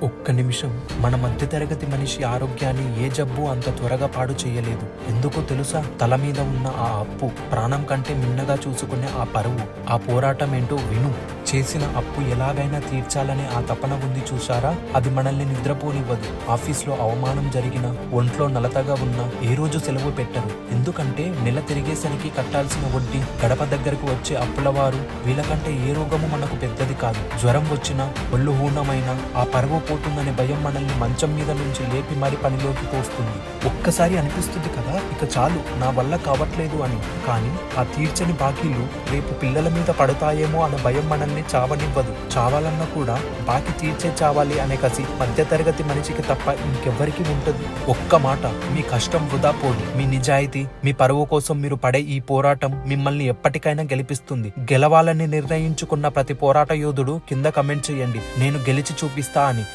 ఒక్క నిమిషం మన మధ్యతరగతి మనిషి ఆరోగ్యాన్ని ఏ జబ్బు అంత త్వరగా పాడు చేయలేదు. ఎందుకో తెలుసా? తల మీద ఉన్న ఆ అప్పు, ప్రాణం కంటే మిన్నగా చూసుకునే ఆ పరువు, ఆ పోరాటం ఏంటో విను. చేసిన అప్పు ఎలాగైనా తీర్చాలనే ఆ తపన ఉంది చూసారా? అది మనల్ని నిద్రపోనివ్వదు. ఆఫీస్లో అవమానం జరిగినా, ఒంట్లో నలతగా ఉన్నా ఏ రోజు సెలవు పెట్టరు. ఎందుకంటే నెల తిరిగేసరికి కట్టాల్సిన వడ్డీ, గడప దగ్గరకు వచ్చే అప్పులవారు, వీళ్ళకంటే ఏ రోగము మనకు పెద్దది కాదు. జ్వరం వచ్చినా, ఒళ్ళు హూనమైనా ఆ పరువు పోతుందనే భయం మనల్ని మంచం మీద నుంచి లేపి మరి పనిలోకి తోస్తుంది. ఒక్కసారి అనిపిస్తుంది కదా, ఇక చాలు, నా వల్ల కావట్లేదు అని. కానీ ఆ తీర్చని బాకీలు రేపు పిల్లల మీద పడతాయేమో అనే భయం మనల్ని చావనివ్వదు. చావాలన్నా కూడా బాకీ తీర్చే చావాలి అనే కసి మధ్యతరగతి మనిషికి తప్ప ఇంకెవ్వరికి ఉంటది. ఒక్క మాట, మీ కష్టం వృధా పోదు. మీ నిజాయితీ, మీ పరువు కోసం మీరు పడే ఈ పోరాటం మిమ్మల్ని ఎప్పటికైనా గెలిపిస్తుంది. గెలవాలని నిర్ణయించుకున్న ప్రతి పోరాట యోధుడు కింద కమెంట్ చేయండి, నేను గెలిచి చూపిస్తా అని.